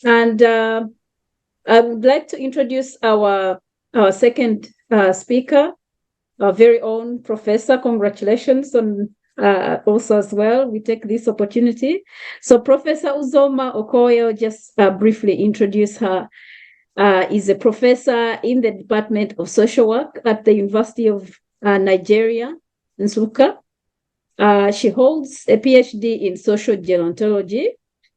And I would like to introduce our second speaker, our very own professor. Congratulations on also as well. We take this opportunity. So Professor Uzoma Okoye, I'll just briefly introduce her, is a professor in the Department of Social Work at the University of Nigeria, Nsukka. She holds a PhD in social gerontology.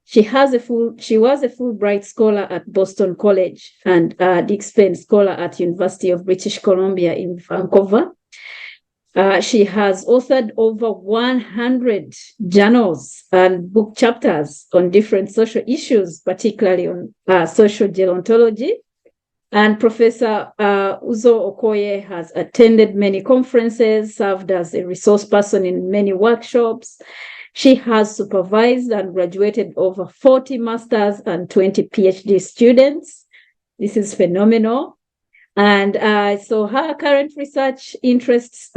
She was a Fulbright scholar at Boston College and Dick Penn scholar at University of British Columbia in Vancouver. She has authored over 100 journals and book chapters on different social issues, particularly on social gerontology. And Professor Uzo Okoye has attended many conferences, served as a resource person in many workshops. She has supervised and graduated over 40 masters and 20 PhD students. This is phenomenal. And so her current research interests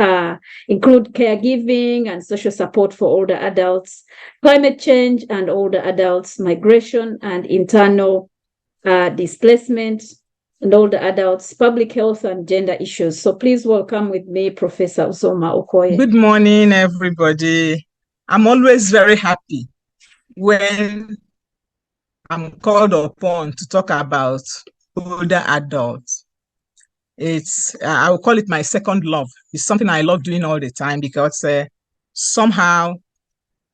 include caregiving and social support for older adults, climate change and older adults, migration and internal displacement, and older adults, public health and gender issues. So please welcome with me, Professor Uzoma Okoye. Good morning, everybody. I'm always very happy when I'm called upon to talk about older adults. I will call it my second love. It's something I love doing all the time because somehow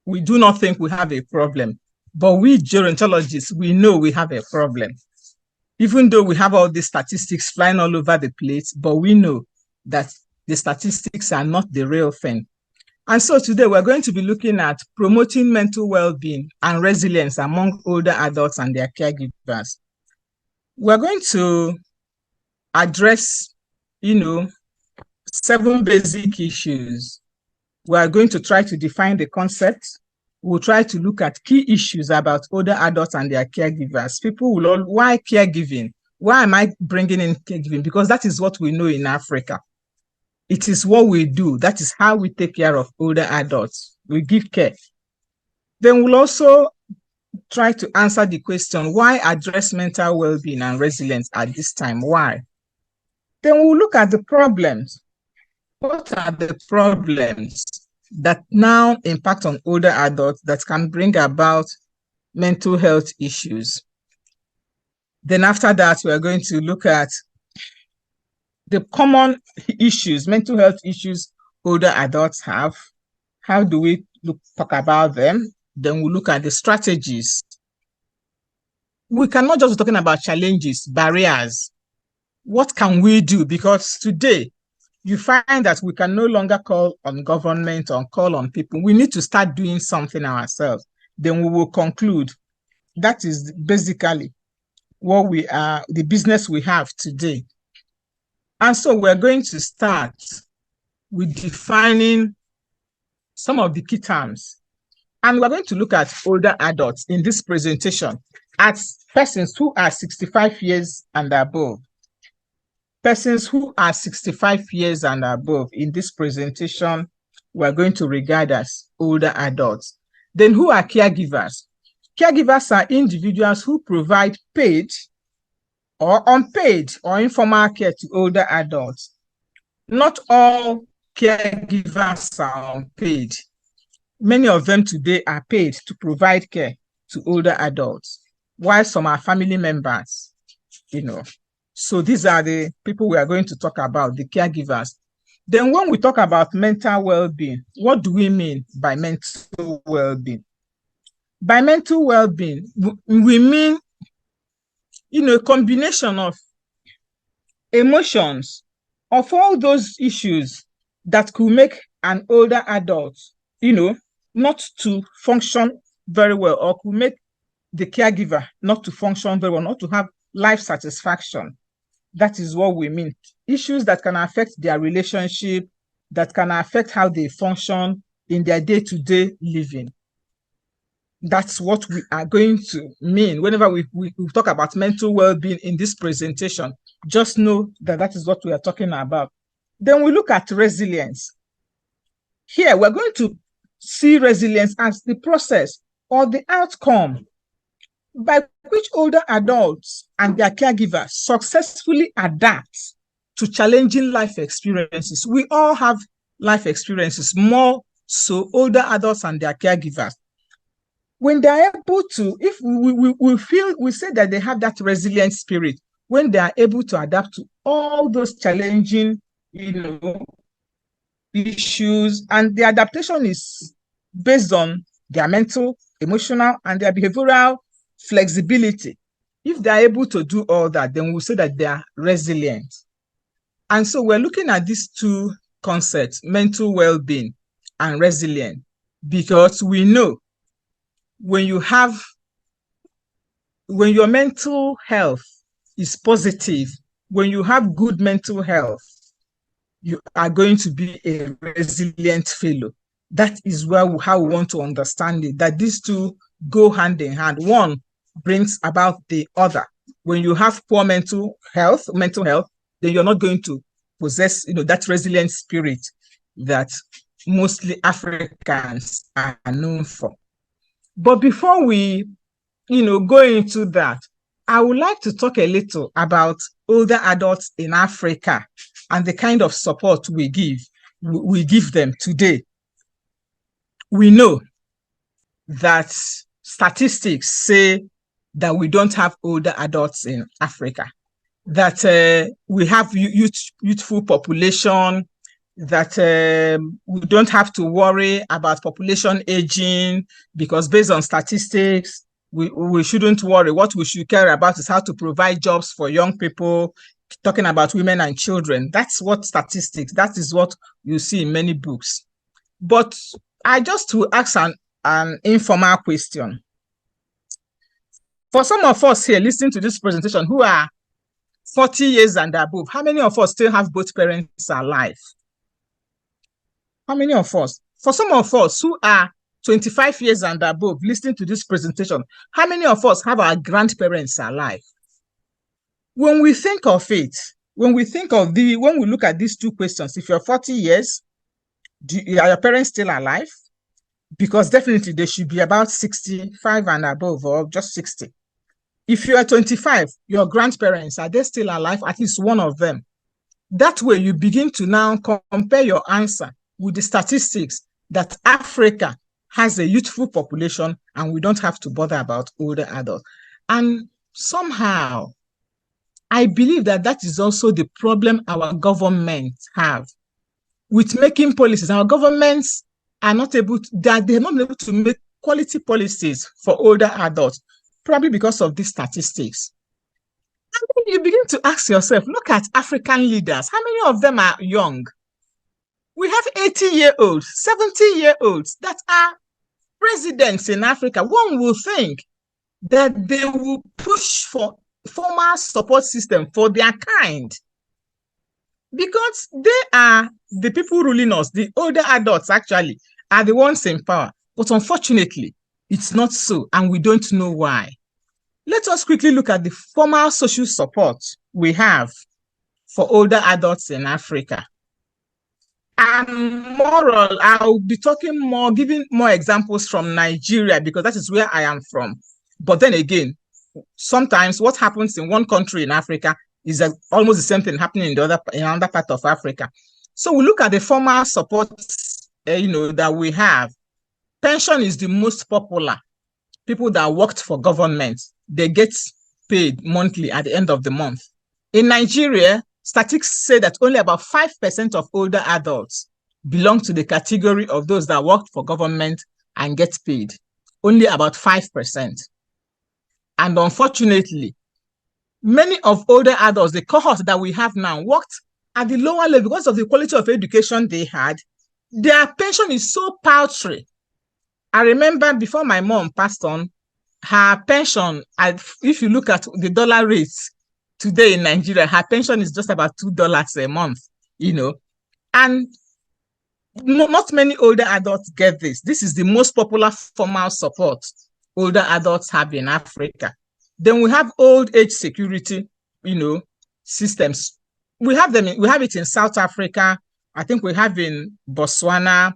we do not think we have a problem, but we gerontologists, we know we have a problem. Even though we have all these statistics flying all over the place, but we know that the statistics are not the real thing. And so today we're going to be looking at promoting mental well-being and resilience among older adults and their caregivers. We're going to address, 7 basic issues. We're going to try to define the concept. We'll try to look at key issues about older adults and their caregivers. People will why caregiving? Why am I bringing in caregiving? Because that is what we know in Africa. It is what we do. That is how we take care of older adults. We give care. Then we'll also try to answer the question, why address mental well-being and resilience at this time? Why? Then we'll look at the problems. What are the problems that now impact on older adults that can bring about mental health issues? Then after that, we're going to look at the common issues, mental health issues older adults have. How do we talk about them? Then we'll look at the strategies. We cannot just be talking about challenges, barriers. What can we do? Because today, you find that we can no longer call on government or call on people. We need to start doing something ourselves. Then we will conclude. That is basically what we are, the business we have today. And so we're going to start with defining some of the key terms. And we're going to look at older adults in this presentation as persons who are 65 years and above. Persons who are 65 years and above in this presentation, we're going to regard as older adults. Then who are caregivers? Caregivers are individuals who provide paid or unpaid or informal care to older adults. Not all caregivers are unpaid. Many of them today are paid to provide care to older adults, while some are family members, So these are the people we are going to talk about, the caregivers. Then when we talk about mental well-being, what do we mean by mental well-being? By mental well-being, we mean, a combination of emotions, of all those issues that could make an older adult, not to function very well, or could make the caregiver not to function very well, not to have life satisfaction. That is what we mean. Issues that can affect their relationship, that can affect how they function in their day-to-day living. That's what we are going to mean whenever we talk about mental well-being in this presentation. Just know that that is what we are talking about. Then we look at resilience. Here, we're going to see resilience as the process or the outcome by which older adults and their caregivers successfully adapt to challenging life experiences. We all have life experiences, more so older adults and their caregivers. When they're able to, if we feel, we say that they have that resilient spirit, when they are able to adapt to all those challenging, issues, and the adaptation is based on their mental, emotional, and their behavioral flexibility. If they're able to do all that, then we'll say that they are resilient. And so we're looking at these two concepts, mental well-being and resilient, because we know when your mental health is positive, when you have good mental health, you are going to be a resilient fellow. That is how we want to understand it, that these two go hand in hand. One brings about the other. When you have poor mental health, then you're not going to possess, that resilient spirit that mostly Africans are known for. But before we, go into that, I would like to talk a little about older adults in Africa and the kind of support we give them today. We know that statistics say that we don't have older adults in Africa, that we have youthful population, that we don't have to worry about population aging, because based on statistics, we shouldn't worry. What we should care about is how to provide jobs for young people, talking about women and children. That's what statistics, that is what you see in many books. But I just will ask an informal question. For some of us here listening to this presentation who are 40 years and above, how many of us still have both parents alive? How many of us? For some of us who are 25 years and above listening to this presentation, how many of us have our grandparents alive? When we think of it, when we look at these two questions, if you're 40 years, are your parents still alive? Because definitely they should be about 65 and above, or just 60. If you are 25, your grandparents, are they still alive? At least one of them. That way you begin to now compare your answer with the statistics that Africa has a youthful population and we don't have to bother about older adults. And somehow, I believe that is also the problem our governments have with making policies. Our governments are not able to, they're not able to make quality policies for older adults, probably because of these statistics. And then you begin to ask yourself, look at African leaders. How many of them are young? We have 80-year-olds, 70-year-olds that are presidents in Africa. One will think that they will push for formal support system for their kind, because they are the people ruling us. The older adults actually are the ones in power. But unfortunately, it's not so, and we don't know why. Let us quickly look at the formal social support we have for older adults in Africa. I'll be talking more, giving more examples from Nigeria, because that is where I am from. But then again, sometimes what happens in one country in Africa is almost the same thing happening in another part of Africa. So we look at the formal support, that we have. Pension is the most popular. People that worked for government, they get paid monthly at the end of the month. In Nigeria, statistics say that only about 5% of older adults belong to the category of those that worked for government and get paid. Only about 5%. And unfortunately, many of older adults, the cohort that we have now, worked at the lower level because of the quality of education they had. Their pension is so paltry. I remember before my mom passed on, her pension, if you look at the dollar rates today in Nigeria, her pension is just about $2 a month, and not many older adults get this. This is the most popular formal support older adults have in Africa. Then we have old age security, systems. We have it in South Africa. I think we have in Botswana,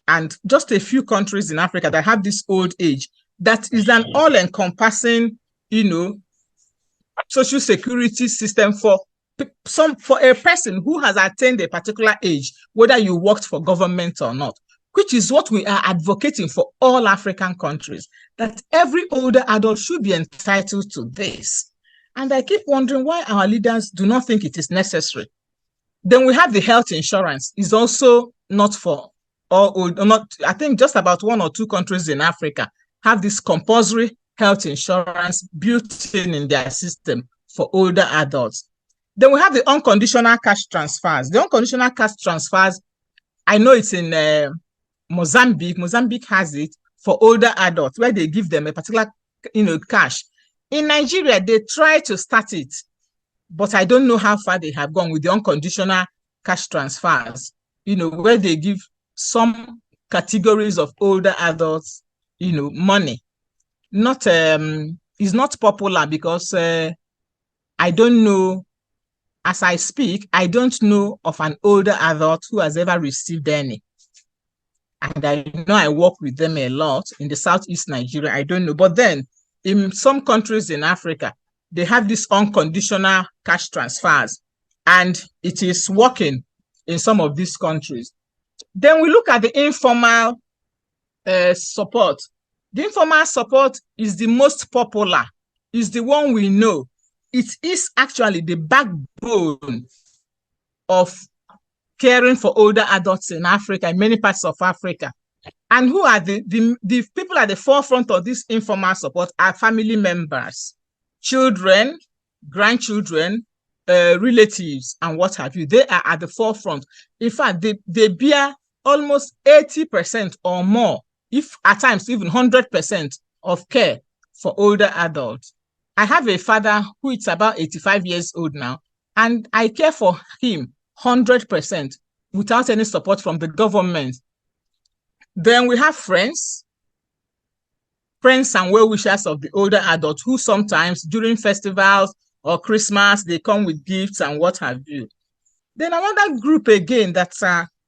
and just a few countries in Africa that have this old age. that is an all-encompassing, social security system for a person who has attained a particular age, whether you worked for government or not, which is what we are advocating for all African countries, that every older adult should be entitled to this. And I keep wondering why our leaders do not think it is necessary. Then we have the health insurance. Is also not for all old, not, I think just about 1 or 2 countries in Africa have this compulsory health insurance built in their system for older adults. Then we have the unconditional cash transfers. The unconditional cash transfers, I know it's in Mozambique. Mozambique has it for older adults, where they give them a particular, cash. In Nigeria, they try to start it, but I don't know how far they have gone with the unconditional cash transfers, where they give some categories of older adults, money. Not is not popular because I don't know, as I speak, I don't know of an older adult who has ever received any. And I know I work with them a lot in the Southeast Nigeria. I don't know. But then in some countries in Africa, they have this unconditional cash transfers, and it is working in some of these countries. Then we look at the informal support. The informal support is the most popular, is the one we know. It is actually the backbone of caring for older adults in Africa, in many parts of Africa. And who are the people at the forefront of this informal support are family members, children, grandchildren, relatives, and what have you. They are at the forefront. In fact, they bear almost 80% or more, if at times even 100% of care for older adults. I have a father who is about 85 years old now, and I care for him 100% without any support from the government. Then we have friends and well-wishers of the older adults who sometimes during festivals or Christmas, they come with gifts and what have you. Then another group again that's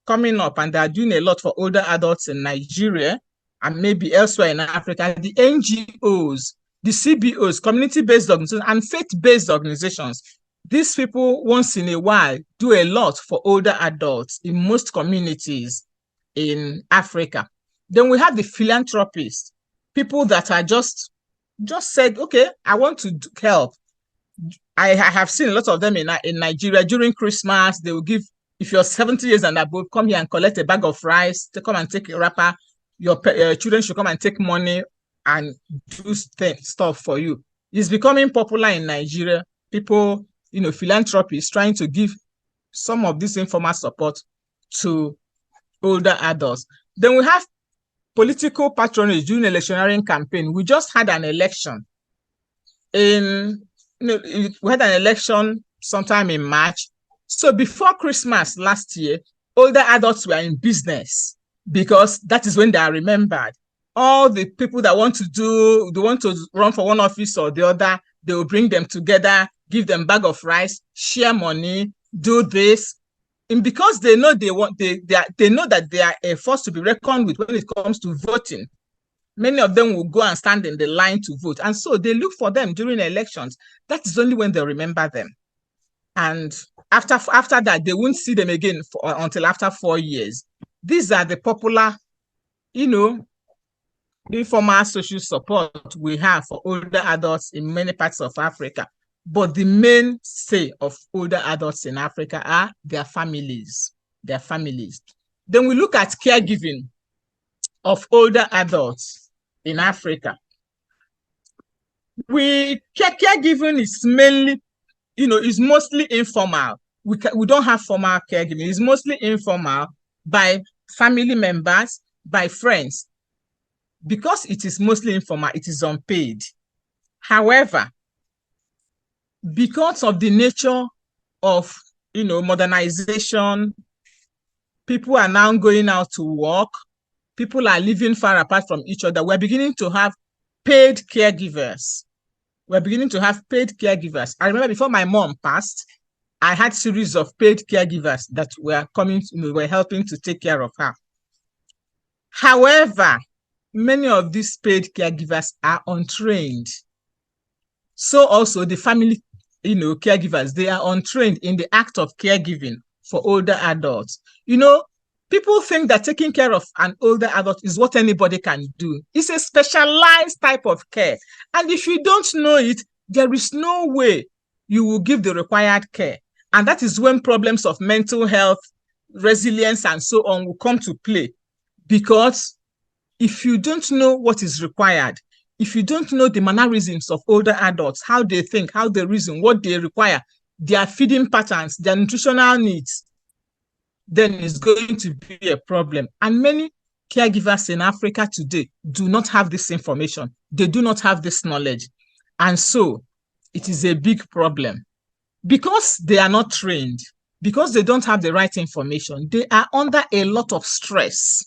coming up, and they're doing a lot for older adults in Nigeria and maybe elsewhere in Africa, the NGOs, the CBOs, community-based organizations, and faith-based organizations. These people, once in a while, do a lot for older adults in most communities in Africa. Then we have the philanthropists, people that are just said, okay, I want to help. I have seen a lot of them in Nigeria. During Christmas, they will give, if you're 70 years and above, come here and collect a bag of rice, to come and take a wrapper. Your children should come and take money and do stuff for you. It's becoming popular in Nigeria. People, philanthropy is trying to give some of this informal support to older adults. Then we have political patronage during electioneering campaign. We just had an election we had an election sometime in March. So before Christmas last year, older adults were in business because that is when they are remembered. All the people that want to run for one office or the other, they will bring them together, give them a bag of rice, share money, do this. And because they know they know that they are a force to be reckoned with when it comes to voting, many of them will go and stand in the line to vote. And so they look for them during elections. That is only when they remember them. And after that, they won't see them again until after 4 years. These are the popular, informal social support we have for older adults in many parts of Africa. But the mainstay of older adults in Africa are their families. Their families. Then we look at caregiving of older adults in Africa. Caregiving is mainly, is mostly informal. We don't have formal caregiving. It's mostly informal by family members, by friends. Because it is mostly informal, it is unpaid. However, because of the nature of, modernization, people are now going out to work. People are living far apart from each other. We're beginning to have paid caregivers. I remember before my mom passed, I had a series of paid caregivers that were coming, were helping to take care of her. However, many of these paid caregivers are untrained. So also the family, caregivers, they are untrained in the act of caregiving for older adults. People think that taking care of an older adult is what anybody can do. It's a specialized type of care. And if you don't know it, there is no way you will give the required care. And that is when problems of mental health, resilience, and so on will come to play. Because if you don't know what is required, if you don't know the mannerisms of older adults, how they think, how they reason, what they require, their feeding patterns, their nutritional needs, then it's going to be a problem. And many caregivers in Africa today do not have this information. They do not have this knowledge. And so it is a big problem. Because they are not trained, because they don't have the right information, they are under a lot of stress.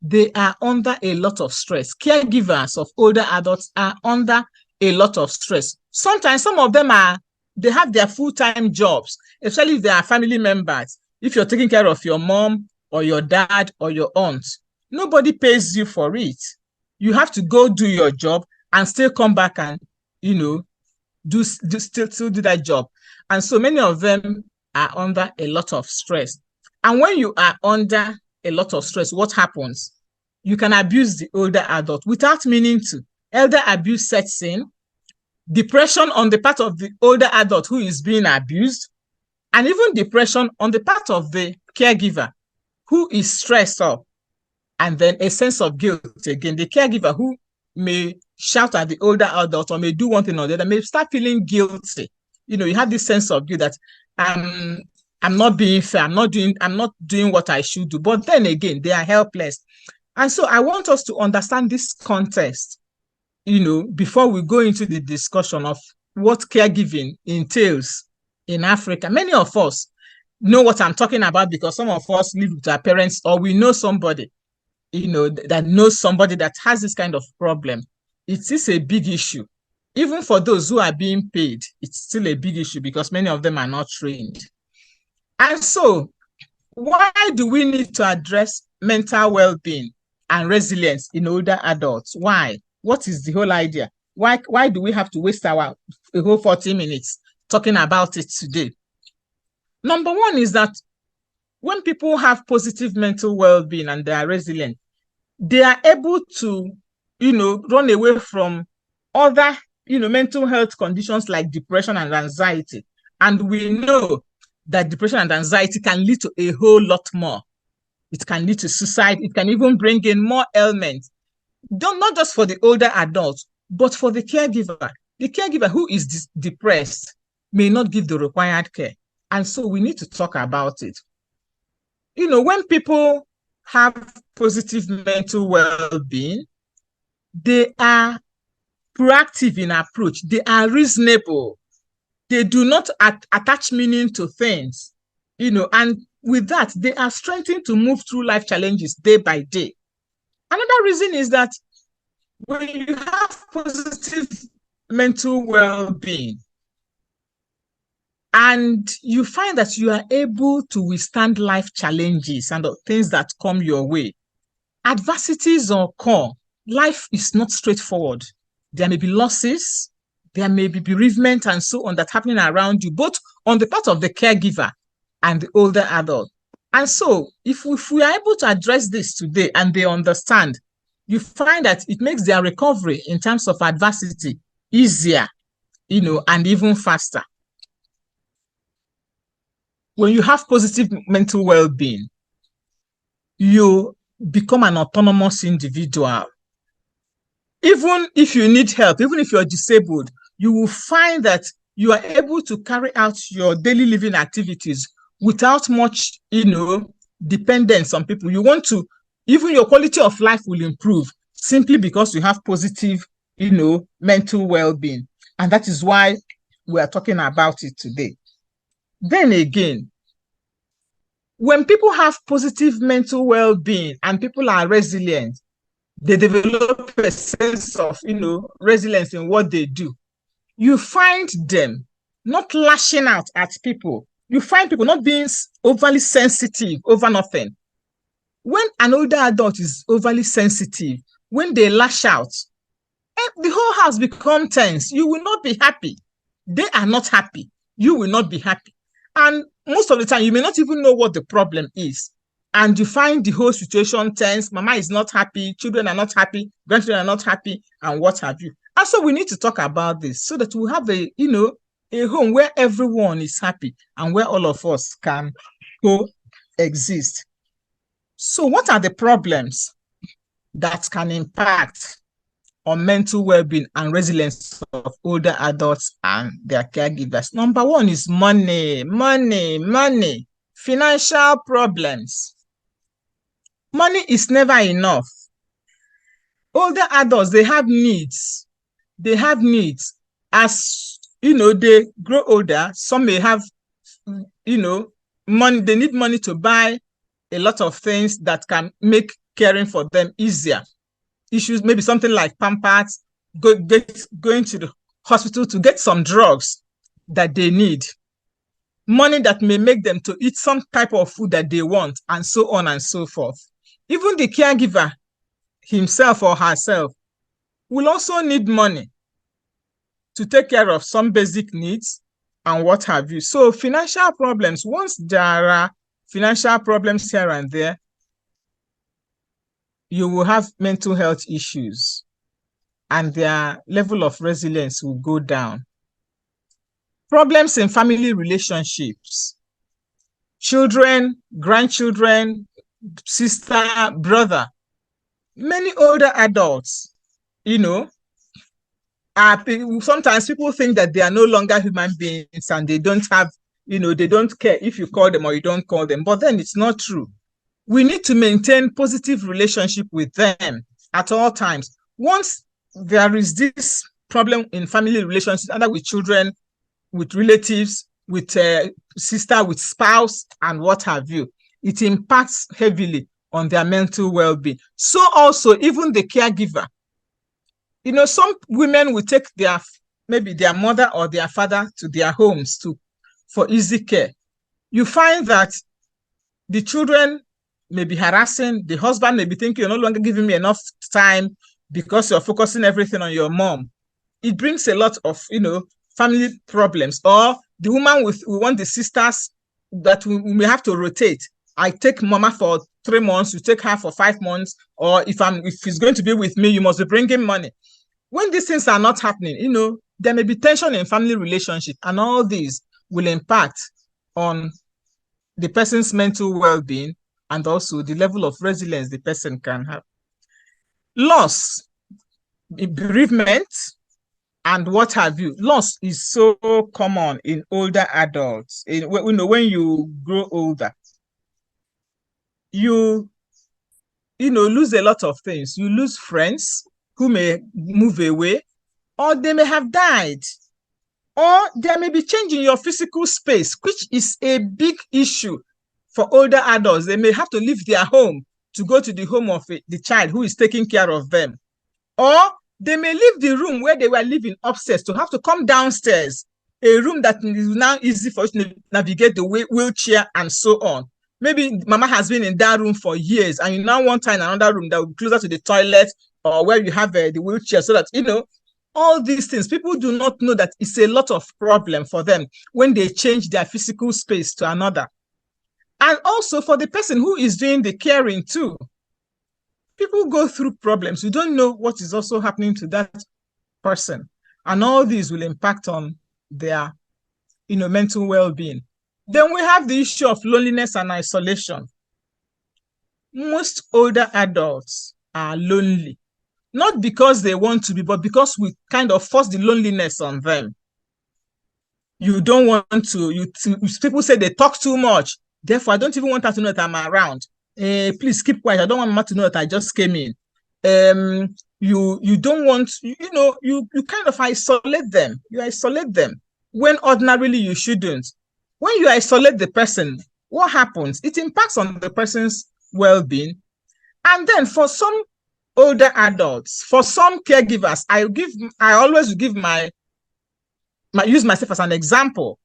They are under a lot of stress. Caregivers of older adults are under a lot of stress. Sometimes some of them they have their full-time jobs, especially if they are family members. If you're taking care of your mom or your dad or your aunt, nobody pays you for it. You have to go do your job and still come back and, still do that job. And so many of them are under a lot of stress. And when you are under a lot of stress, what happens? You can abuse the older adult without meaning to. Elder abuse sets in, depression on the part of the older adult who is being abused, and even depression on the part of the caregiver who is stressed up, and then a sense of guilt again. The caregiver who may shout at the older adult or may do one thing or the other may start feeling guilty. You have this sense of guilt that I'm not being fair, I'm not doing what I should do. But then again, they are helpless. And so I want us to understand this context, before we go into the discussion of what caregiving entails in Africa. Many of us know what I'm talking about because some of us live with our parents, or we know somebody, that knows somebody that has this kind of problem. It is a big issue. Even for those who are being paid, it's still a big issue because many of them are not trained. And so, why do we need to address mental well-being and resilience in older adults? Why? What is the whole idea? Why do we have to waste a whole 40 minutes talking about it today? Number one is that when people have positive mental well-being and they are resilient, they are able to, run away from other, mental health conditions like depression and anxiety. And we know that depression and anxiety can lead to a whole lot more. It can lead to suicide. It can even bring in more ailments, not just for the older adults, but for the caregiver. The caregiver who is depressed may not give the required care. And so we need to talk about it. When people have positive mental well-being, they are proactive in approach. They are reasonable. They do not attach meaning to things, and with that, they are strengthened to move through life challenges day by day. Another reason is that when you have positive mental well-being and you find that you are able to withstand life challenges and the things that come your way, adversities occur. Life is not straightforward. There may be losses, there may be bereavement and so on that's happening around you, both on the part of the caregiver and the older adult. And so if we are able to address this today and they understand, you find that it makes their recovery in terms of adversity easier, and even faster. When you have positive mental well-being, you become an autonomous individual. Even if you need help, even if you're disabled, you will find that you are able to carry out your daily living activities without much, dependence on people. Even your quality of life will improve simply because you have positive, mental well-being. And that is why we are talking about it today. Then again, when people have positive mental well-being and people are resilient, they develop a sense of, resilience in what they do. You find them not lashing out at people. You find people not being overly sensitive over nothing. When an older adult is overly sensitive, when they lash out, the whole house become tense. You will not be happy. They are not happy. You will not be happy. And most of the time, you may not even know what the problem is. And you find the whole situation tense. Mama is not happy. Children are not happy. Grandchildren are not happy. And what have you. And so we need to talk about this so that we have a home where everyone is happy and where all of us can coexist. So what are the problems that can impact on mental well-being and resilience of older adults and their caregivers? Number one is money. Financial problems. Money is never enough. Older adults, they have needs. As they grow older, some may have money. They need money to buy a lot of things that can make caring for them easier. Issues, maybe something like Pampers, going to the hospital to get some drugs that they need, money that may make them to eat some type of food that they want, and so on and so forth. Even the caregiver himself or herself will also need money to take care of some basic needs and what have you. So financial problems, once there are financial problems here and there, you will have mental health issues and their level of resilience will go down. Problems in family relationships, children, grandchildren, sister, brother. Many older adults, sometimes people think that they are no longer human beings and they don't have, they don't care if you call them or you don't call them. But then it's not true. We need to maintain positive relationship with them at all times. Once there is this problem in family relationships, either with children, with relatives, with sister, with spouse, and what have you, it impacts heavily on their mental well-being. So also, even the caregiver. Some women will take maybe their mother or their father to their homes for easy care. You find that the children may be harassing, the husband may be thinking, you're no longer giving me enough time because you're focusing everything on your mom. It brings a lot of, family problems. Or the woman we want the sisters that we may have to rotate. I take mama for 3 months, you take her for 5 months, or if he's going to be with me, you must be bringing money. When these things are not happening, there may be tension in family relationship, and all these will impact on the person's mental well-being and also the level of resilience the person can have. Loss, bereavement, and what have you. Loss is so common in older adults. When you grow older, you lose a lot of things. You lose friends who may move away, or they may have died, or there may be change in your physical space, which is a big issue for older adults. They may have to leave their home to go to the home of the child who is taking care of them. Or they may leave the room where they were living upstairs to have to come downstairs, a room that is now easy for you to navigate the wheelchair and so on. Maybe mama has been in that room for years and you now want her in another room that will be closer to the toilet or where you have the wheelchair, so that, all these things, people do not know that it's a lot of problem for them when they change their physical space to another. And also for the person who is doing the caring too. People go through problems. You don't know what is also happening to that person. And all these will impact on their, mental well-being. Then we have the issue of loneliness and isolation. Most older adults are lonely. Not because they want to be, but because we kind of force the loneliness on them. You don't want to, people say they talk too much. Therefore, I don't even want her to know that I'm around. Please keep quiet. I don't want mama to know that I just came in. You don't want, you kind of isolate them. You isolate them when ordinarily you shouldn't. When you isolate the person, what happens? It impacts on the person's well-being. And then for some older adults, for some caregivers, I always give use myself as an example.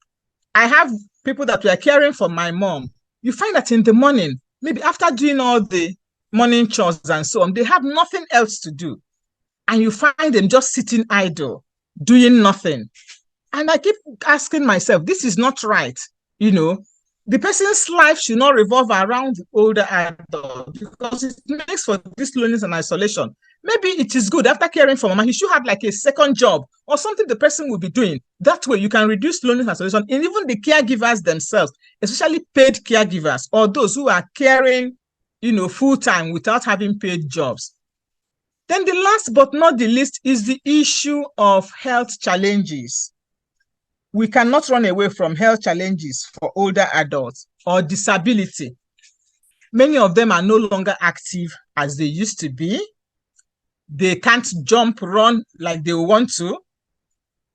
I have people that were caring for my mom. You find that in the morning, maybe after doing all the morning chores and so on. They have nothing else to do. And you find them just sitting idle, doing nothing. And I keep asking myself, this is not right. The person's life should not revolve around the older adult, because it makes for this loneliness and isolation. Maybe it is good after caring for mama, he should have like a second job or something the person will be doing. That way you can reduce loneliness and isolation. And even the caregivers themselves, especially paid caregivers or those who are caring, full time without having paid jobs. Then the last but not the least is the issue of health challenges. We cannot run away from health challenges for older adults or disability. Many of them are no longer active as they used to be. They can't jump, run like they want to.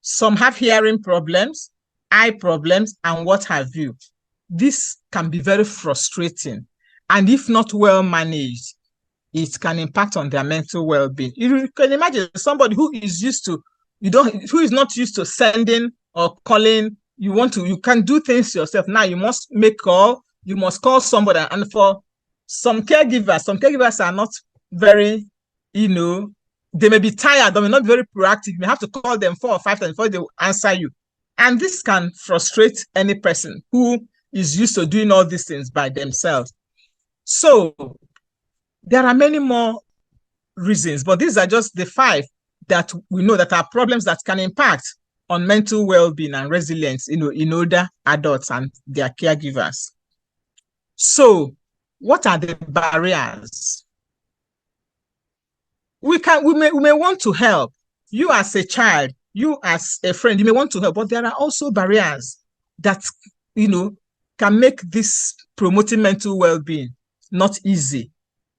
Some have hearing problems, eye problems, and what have you. This can be very frustrating. And if not well managed, it can impact on their mental well-being. You can imagine somebody who is not used to sending or calling. You can do things yourself. Now you must make call, you must call somebody. And for some caregivers are not very, they may be tired, they may not be very proactive. You may have to call them 4 or 5 times before they will answer you. And this can frustrate any person who is used to doing all these things by themselves. So there are many more reasons, but these are just the 5 that we know that are problems that can impact on mental well-being and resilience, in older adults and their caregivers. So, what are the barriers? We may want to help. You as a child, you as a friend, you may want to help, but there are also barriers that, can make this promoting mental well-being not easy.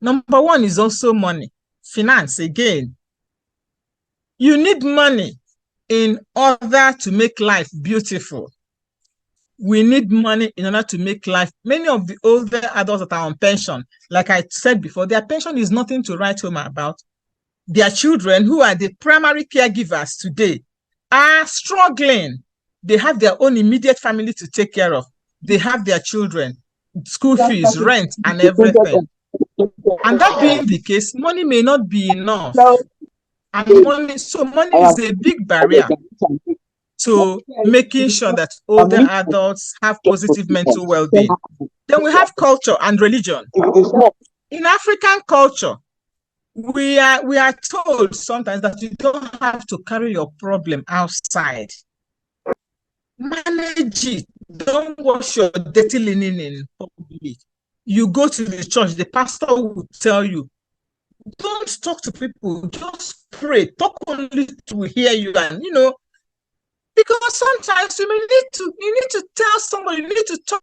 Number 1 is also money, finance again. You need money in order to make life beautiful. We need money in order to make life. Many of the older adults that are on pension, like I said before, their pension is nothing to write home about. Their children, who are the primary caregivers today, are struggling. They have their own immediate family to take care of. They have their children, school fees, rent, and everything. And that being the case, money may not be enough. And money is a big barrier to making sure that older adults have positive mental well-being. Then we have culture and religion. In African culture, we are told sometimes that you don't have to carry your problem outside. Manage it. Don't wash your dirty linen in public. You go to the church, the pastor will tell you, don't talk to people, just pray. Talk only to hear you, and because sometimes you need to tell somebody, you need to talk.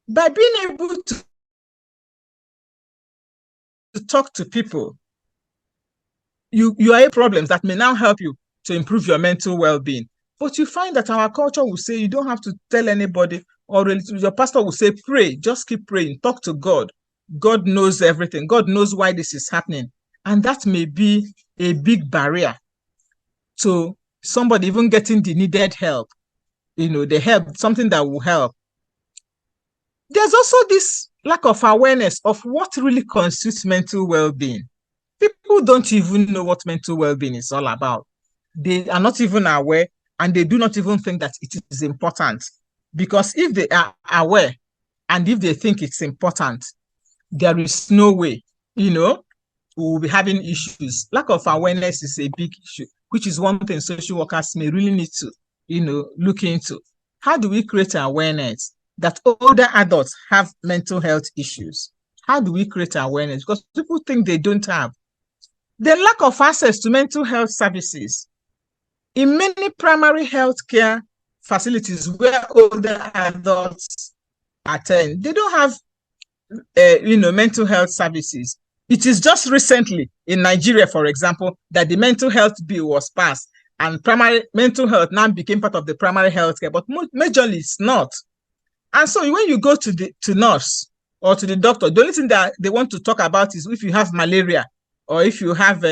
By being able to talk to people, you are problems that may now help you to improve your mental well-being. But you find that our culture will say you don't have to tell anybody, or your pastor will say, pray, just keep praying, talk to God. God knows everything. God knows why this is happening. And that may be a big barrier to somebody even getting the needed help. The help, something that will help. There's also this lack of awareness of what really constitutes mental well-being. People don't even know what mental well-being is all about. They are not even aware, and they do not even think that it is important. Because if they are aware, and if they think it's important, there is no way, we will be having issues. Lack of awareness is a big issue, which is one thing social workers may really need to, look into. How do we create awareness that older adults have mental health issues? How do we create awareness? Because people think they don't have. The lack of access to mental health services. In many primary health care facilities where older adults attend, they don't have mental health services. It is just recently in Nigeria, for example, that the mental health bill was passed, and primary mental health now became part of the primary health care, but majorly it's not. And so when you go to nurse or to the doctor, the only thing that they want to talk about is if you have malaria or if you have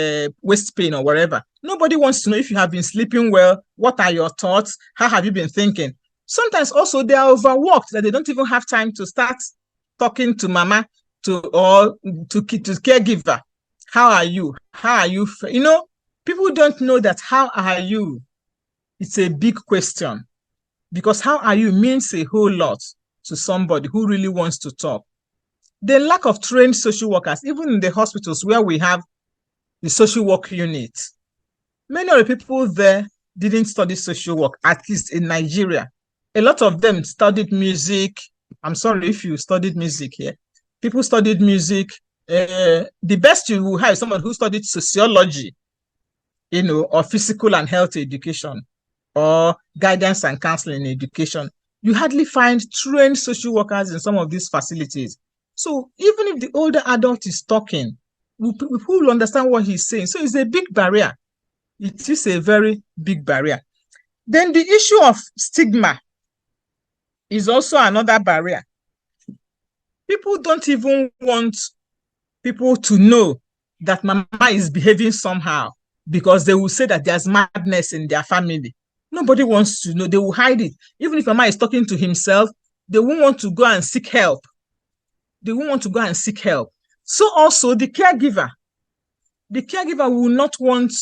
waist pain or whatever. Nobody wants to know if you have been sleeping well, what are your thoughts, how have you been thinking. Sometimes also they are overworked, that they don't even have time to start talking to mama to caregiver, how are you? How are you? People don't know that how are you? It's a big question, because how are you means a whole lot to somebody who really wants to talk. The lack of trained social workers, even in the hospitals where we have the social work unit, many of the people there didn't study social work, at least in Nigeria. A lot of them studied music. I'm sorry if you studied music here. People studied music. The best you will have is someone who studied sociology, or physical and health education, or guidance and counseling education. You hardly find trained social workers in some of these facilities. So even if the older adult is talking, who will understand what he's saying? So it's a big barrier. It is a very big barrier. Then the issue of stigma is also another barrier. People don't even want people to know that mama is behaving somehow, because they will say that there's madness in their family. Nobody wants to know. They will hide it. Even if mama is talking to himself, they won't want to go and seek help. They won't want to go and seek help. So also the caregiver will not want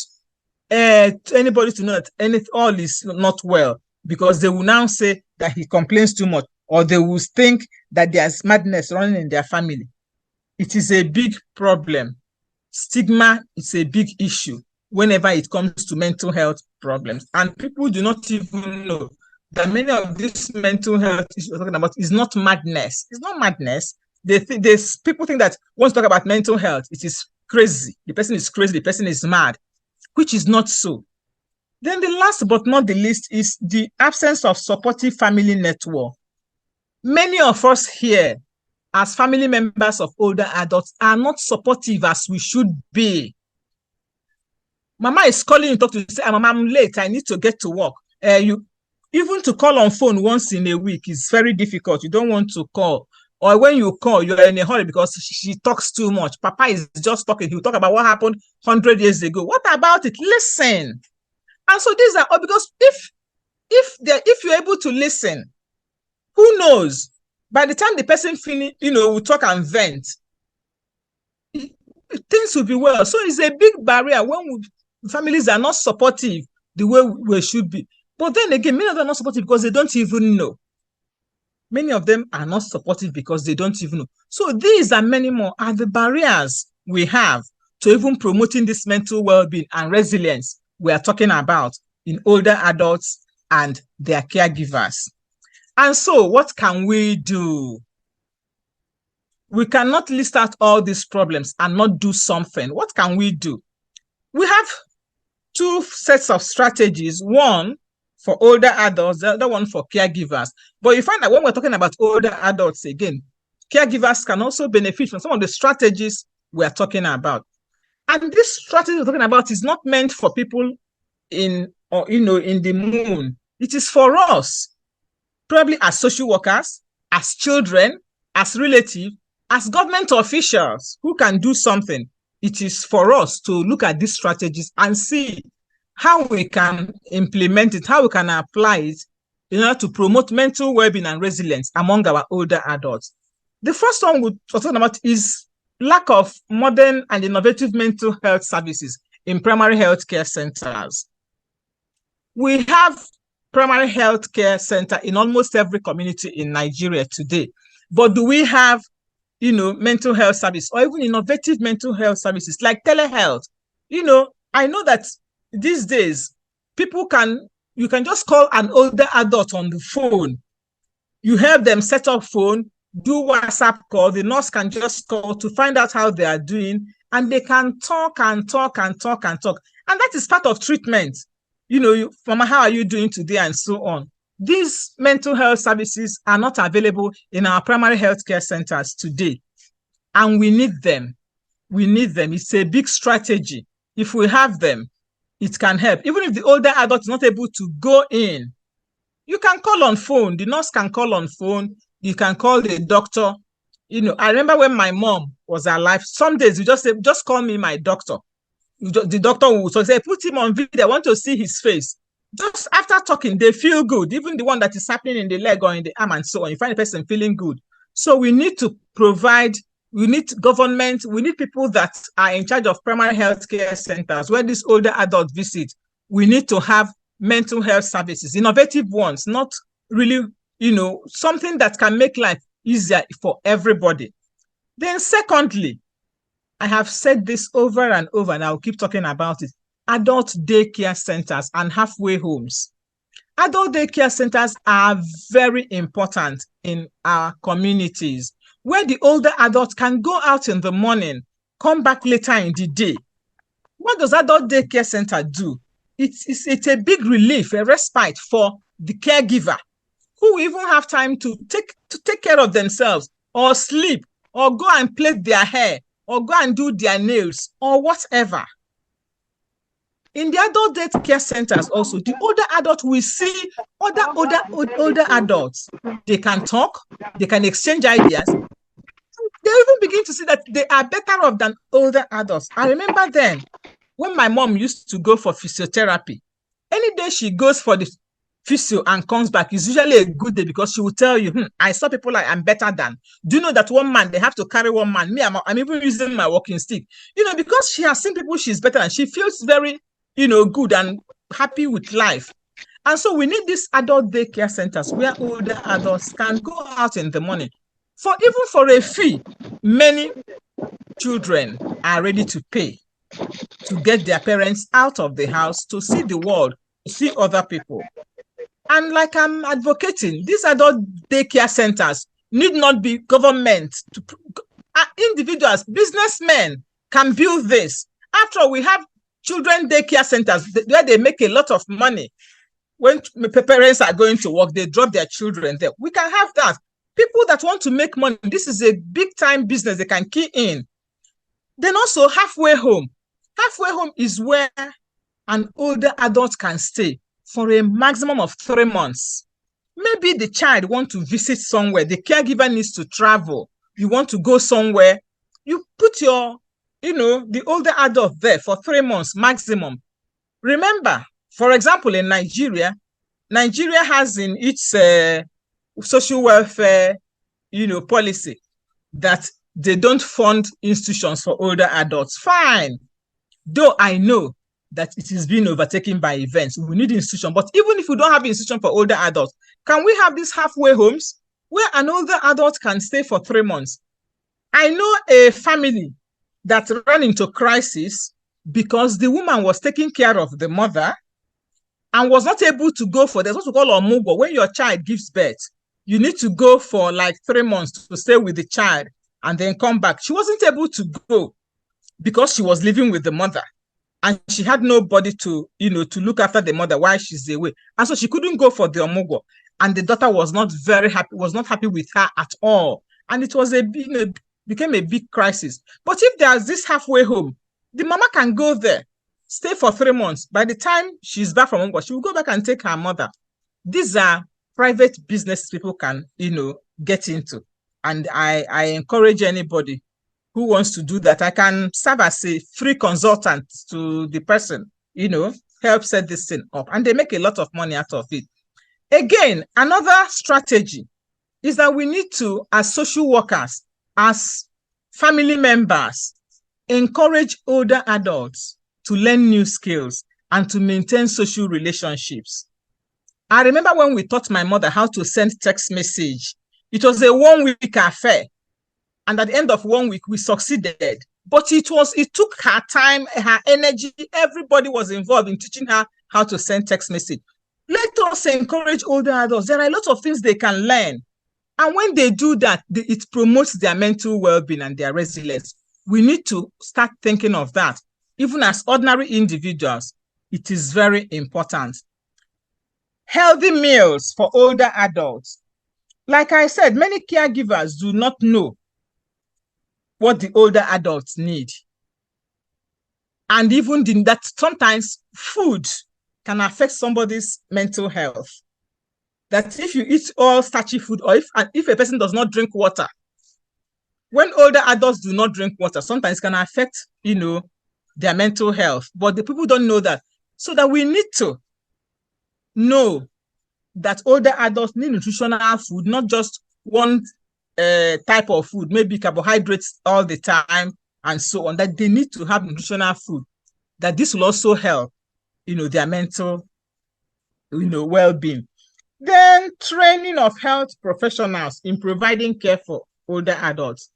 anybody to know that all is not well, because they will now say that he complains too much, or they will think that there's madness running in their family. It is a big problem. Stigma is a big issue whenever it comes to mental health problems. And people do not even know that many of this mental health issues we're talking about is not madness. It's not madness. People think that once you talk about mental health, it is crazy. The person is crazy. The person is mad, which is not so. Then the last but not the least is the absence of supportive family network. Many of us here, as family members of older adults, are not supportive as we should be. Mama is calling you to talk to you, say, Mama, I'm late, I need to get to work. Even to call on phone once in a week is very difficult. You don't want to call. Or when you call, you're in a hurry because she talks too much. Papa is just talking. He'll talk about what happened 100 years ago. What about it? Listen. And so these are all, because if you're able to listen, who knows? By the time the person finish, will talk and vent, things will be well. So it's a big barrier when families are not supportive the way we should be. But then again, many of them are not supportive because they don't even know. Many of them are not supportive because they don't even know. So these and many more are the barriers we have to even promoting this mental well-being and resilience we are talking about in older adults and their caregivers. And so what can we do? We cannot list out all these problems and not do something. What can we do? We have two sets of strategies, one for older adults, the other one for caregivers. But you find that when we're talking about older adults, again, caregivers can also benefit from some of the strategies we're talking about. And this strategy we're talking about is not meant for people in the moon. It is for us, probably as social workers, as children, as relatives, as government officials who can do something. It is for us to look at these strategies and see how we can implement it, how we can apply it in order to promote mental well-being and resilience among our older adults. The first one we're talking about is lack of modern and innovative mental health services in primary health care centers. We have primary health care center in almost every community in Nigeria today. But do we have, mental health service or even innovative mental health services like telehealth? I know that these days, you can just call an older adult on the phone. You have them set up phone, do WhatsApp call, the nurse can just call to find out how they are doing, and they can talk and talk and talk and talk. And that is part of treatment. Mama, how are you doing today? And so on. These mental health services are not available in our primary health care centers today. And we need them. It's a big strategy. If we have them, it can help. Even if the older adult is not able to go in, you can call on phone. The nurse can call on phone. You can call the doctor. I remember when my mom was alive, some days you just say, just call me my doctor. The doctor will say, put him on video. I want to see his face. Just after talking, they feel good. Even the one that is happening in the leg or in the arm and so on, you find the person feeling good. So we need to provide we need government, we need people that are in charge of primary health care centers where these older adults visit. We need to have mental health services, innovative ones, not really, something that can make life easier for everybody. Then secondly, I have said this over and over, and I'll keep talking about it, adult daycare centers and halfway homes. Adult daycare centers are very important in our communities, where the older adults can go out in the morning, come back later in the day. What does adult daycare center do? It's a big relief, a respite for the caregiver, who even have time to take care of themselves, or sleep, or go and plait their hair, or go and do their nails, or whatever. In the adult daycare centers also, the older adults will see older adults. They can talk, they can exchange ideas. They even begin to see that they are better off than older adults. I remember then, when my mom used to go for physiotherapy, any day she goes for the physio and comes back is usually a good day, because she will tell you, I saw people like I'm better than. Do you know that one man, they have to carry one man? Me, I'm even using my walking stick. Because she has seen people she's better than. She feels very, good and happy with life. And so we need these adult daycare centers where older adults can go out in the morning. Even for a fee, many children are ready to pay to get their parents out of the house, to see the world, to see other people. And like I'm advocating, these adult daycare centers need not be government. Individuals, businessmen can build this. After all, we have children daycare centers where they make a lot of money. When parents are going to work, they drop their children there. We can have that. People that want to make money, this is a big time business they can key in. Then also halfway home. Halfway home is where an older adult can stay for a maximum of 3 months. Maybe the child wants to visit somewhere. The caregiver needs to travel. You want to go somewhere. You put the older adult there for 3 months maximum. Remember, for example, in Nigeria has in its social welfare, policy that they don't fund institutions for older adults. Fine. Though I know that it is being overtaken by events. We need institution. But even if we don't have institution for older adults, can we have these halfway homes where an older adult can stay for 3 months? I know a family that ran into crisis because the woman was taking care of the mother and was not able to go for, there's what we call omugo. When your child gives birth, you need to go for like 3 months to stay with the child and then come back. She wasn't able to go because she was living with the mother. And she had nobody to look after the mother while she's away. And so she couldn't go for the omugo. And the daughter was not very happy, was not happy with her at all. And it was became a big crisis. But if there's this halfway home, the mama can go there, stay for 3 months. By the time she's back from omugo, she will go back and take her mother. These are private business people can, get into. And I encourage anybody who wants to do that. I can serve as a free consultant to the person, help set this thing up. And they make a lot of money out of it. Again, another strategy is that we need to, as social workers, as family members, encourage older adults to learn new skills and to maintain social relationships. I remember when we taught my mother how to send text message. It was a 1-week affair. And at the end of 1 week, we succeeded. But it took her time, her energy. Everybody was involved in teaching her how to send text message. Let us encourage older adults. There are a lot of things they can learn. And when they do that, it promotes their mental well-being and their resilience. We need to start thinking of that. Even as ordinary individuals, it is very important. Healthy meals for older adults. Like I said, many caregivers do not know what the older adults need. And even that sometimes food can affect somebody's mental health. That if you eat all starchy food, or if a person does not drink water, when older adults do not drink water, sometimes it can affect, their mental health. But the people don't know that. So that we need to know that older adults need nutritional food, not just one type of food, maybe carbohydrates all the time and so on, that they need to have nutritional food, that this will also help, their mental, well-being. Then training of health professionals in providing care for older adults.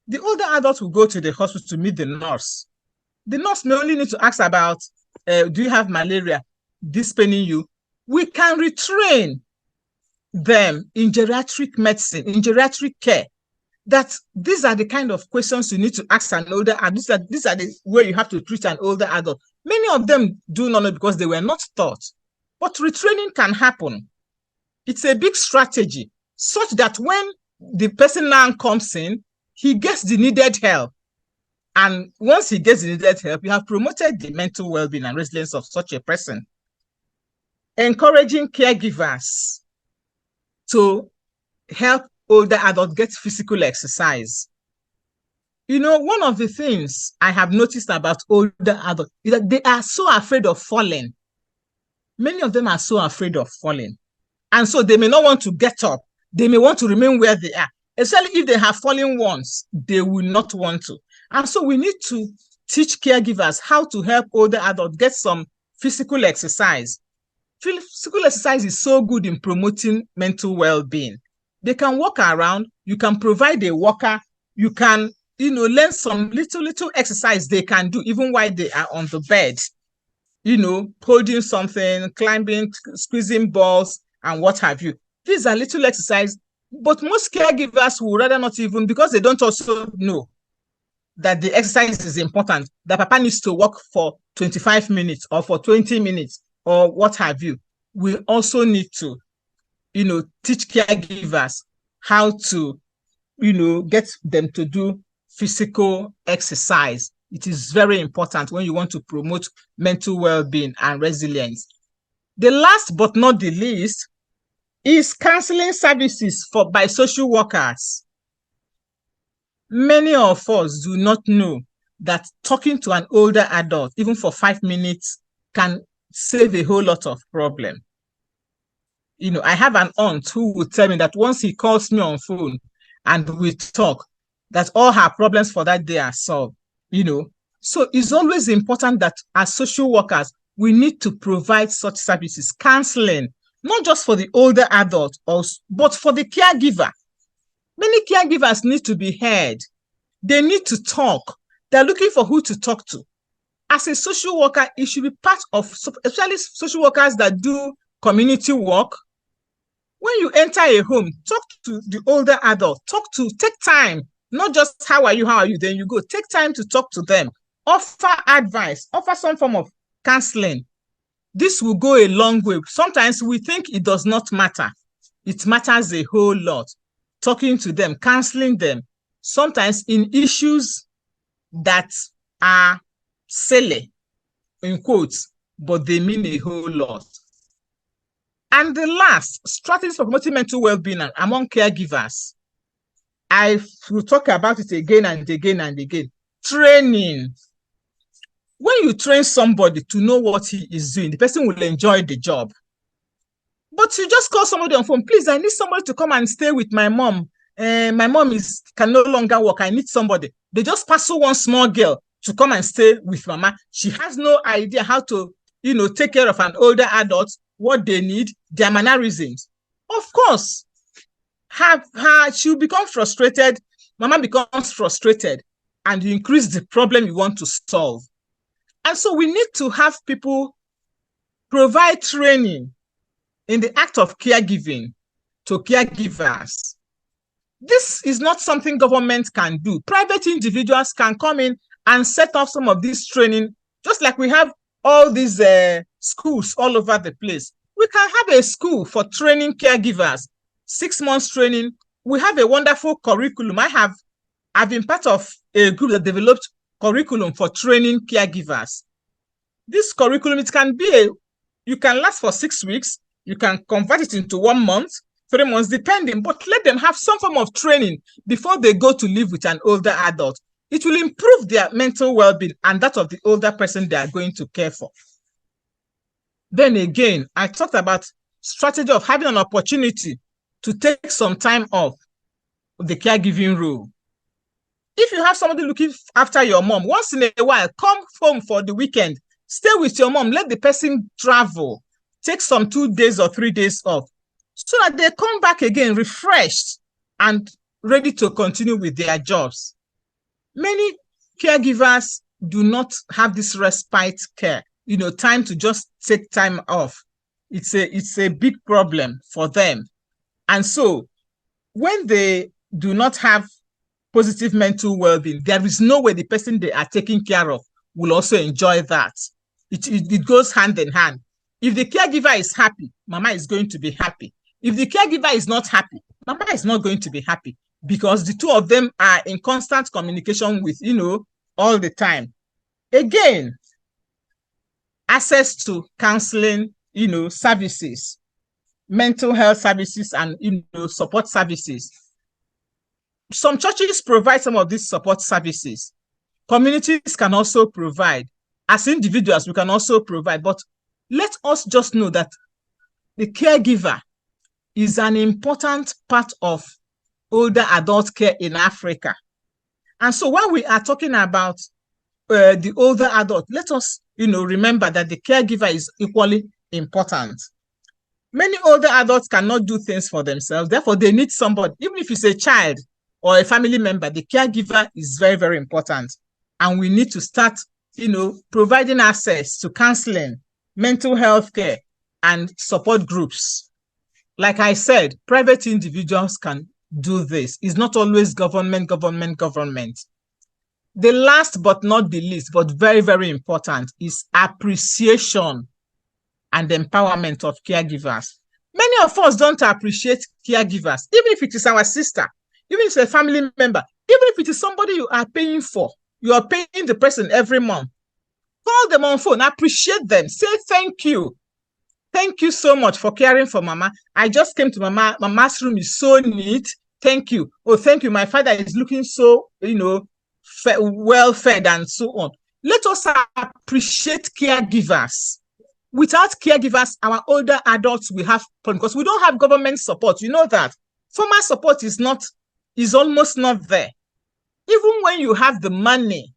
The older adults will go to the hospital to meet the nurse. The nurse may only need to ask about, do you have malaria? This paining you? We can retrain them in geriatric medicine, in geriatric care, that these are the kind of questions you need to ask an older adult. These are the way you have to treat an older adult. Many of them do not know because they were not taught. But retraining can happen. It's a big strategy, such that when the person now comes in, he gets the needed help. And once he gets the needed help, you have promoted the mental well-being and resilience of such a person. Encouraging caregivers to help older adults get physical exercise. One of the things I have noticed about older adults is that they are so afraid of falling. Many of them are so afraid of falling. And so they may not want to get up. They may want to remain where they are. Especially if they have fallen once, they will not want to. And so we need to teach caregivers how to help older adults get some physical exercise. Physical exercise is so good in promoting mental well-being. They can walk around. You can provide a walker. You can, learn some little exercise they can do even while they are on the bed. Holding something, climbing, squeezing balls, and what have you. These are little exercise, but most caregivers will rather not even, because they don't also know that the exercise is important, that Papa needs to walk for 25 minutes or for 20 minutes or what have you. We also need to, teach caregivers how to, get them to do physical exercise. It is very important when you want to promote mental well-being and resilience. The last but not the least is counseling services by social workers. Many of us do not know that talking to an older adult, even for 5 minutes, can save a whole lot of problem. I have an aunt who would tell me that once he calls me on phone and we talk, that all her problems for that day are solved. So it's always important that as social workers, we need to provide such services, counseling, not just for the older adult, but for the caregiver. Many caregivers need to be heard. They need to talk. They're looking for who to talk to. As a social worker, it should be part of, especially social workers that do community work. When you enter a home, talk to the older adult. Take time, not just how are you, then you go. Take time to talk to them. Offer advice, offer some form of counseling. This will go a long way. Sometimes we think it does not matter. It matters a whole lot. Talking to them, counseling them, sometimes in issues that are silly, in quotes, but they mean a whole lot. And the last, strategies for promoting mental well-being among caregivers. I will talk about it again and again and again. Training. When you train somebody to know what he is doing, the person will enjoy the job. But you just call somebody on phone, please, I need somebody to come and stay with my mom. My mom can no longer work. I need somebody. They just parcel one small girl to come and stay with mama. She has no idea how to, take care of an older adult, what they need, their mannerisms. Of course, she'll become frustrated. Mama becomes frustrated, and you increase the problem you want to solve. And so we need to have people provide training in the act of caregiving to caregivers. This is not something government can do. Private individuals can come in and set up some of this training, just like we have all these schools all over the place. We can have a school for training caregivers, 6 months training. We have a wonderful curriculum. I've been part of a group that developed curriculum for training caregivers. This curriculum, you can last for 6 weeks. You can convert it into 1 month, 3 months, depending, but let them have some form of training before they go to live with an older adult. It will improve their mental well-being and that of the older person they are going to care for. Then again, I talked about strategy of having an opportunity to take some time off the caregiving role. If you have somebody looking after your mom, once in a while, come home for the weekend, stay with your mom, let the person travel, take some 2 days or 3 days off, so that they come back again refreshed and ready to continue with their jobs. Many caregivers do not have this respite care, time to just take time off. It's a big problem for them. And so when they do not have positive mental well-being, there is no way the person they are taking care of will also enjoy that. It goes hand in hand. If the caregiver is happy, mama is going to be happy. If the caregiver is not happy, mama is not going to be happy, because the two of them are in constant communication with, all the time. Again, access to counseling, services, mental health services, and, support services. Some churches provide some of these support services. Communities can also provide. As individuals, we can also provide. But let us just know that the caregiver is an important part of older adult care in Africa. And so when we are talking about the older adult, let us, remember that the caregiver is equally important. Many older adults cannot do things for themselves. Therefore, they need somebody. Even if it's a child or a family member, the caregiver is very, very important. And we need to start, providing access to counseling, mental health care, and support groups. Like I said, private individuals can do this. It's not always government. The last but not the least, but very, very important, is appreciation and empowerment of caregivers. Many of us don't appreciate caregivers, even if it is our sister, even if it's a family member, even if it is somebody you are paying for. You are paying the person every month. Call them on phone, appreciate them, say thank you. Thank you so much for caring for mama. I just came to mama. Mama's room is so neat. Thank you. Oh, thank you. My father is looking so, well fed and so on. Let us appreciate caregivers. Without caregivers, our older adults will have problems, because we don't have government support. You know that. Formal support is almost not there. Even when you have the money,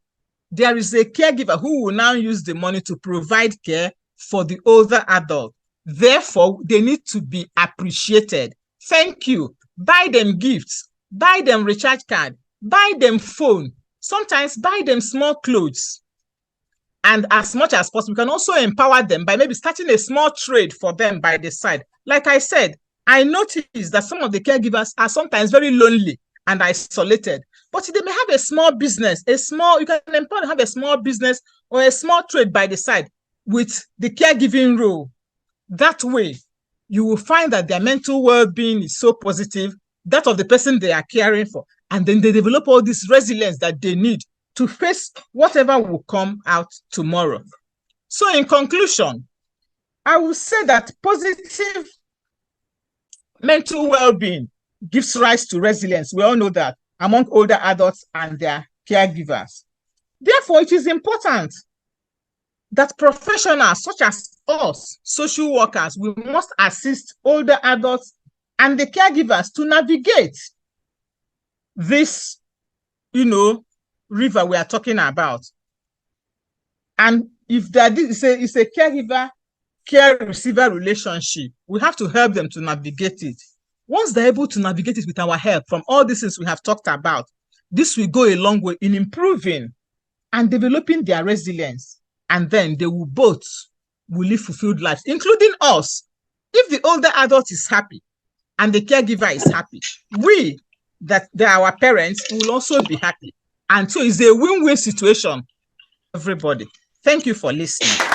there is a caregiver who will now use the money to provide care for the older adult. Therefore, they need to be appreciated. Thank you. Buy them gifts, buy them recharge card, buy them phone, sometimes buy them small clothes. And as much as possible, we can also empower them by maybe starting a small trade for them by the side. Like I said, I noticed that some of the caregivers are sometimes very lonely and isolated, but they may have a small business, you can empower them to have a small business or a small trade by the side with the caregiving role. That way, you will find that their mental well-being is so positive, that of the person they are caring for, and then they develop all this resilience that they need to face whatever will come out tomorrow. So in conclusion, I will say that positive mental well-being gives rise to resilience. We all know that among older adults and their caregivers. Therefore, it is important that professionals such as us, social workers, we must assist older adults and the caregivers to navigate this, river we are talking about. And if that is a caregiver care receiver relationship, we have to help them to navigate it. Once they're able to navigate it with our help from all these things we have talked about, this will go a long way in improving and developing their resilience. And then they will both live fulfilled lives, including us. If the older adult is happy and the caregiver is happy, we, that they are our parents, will also be happy. And so it's a win-win situation for everybody. Thank you for listening.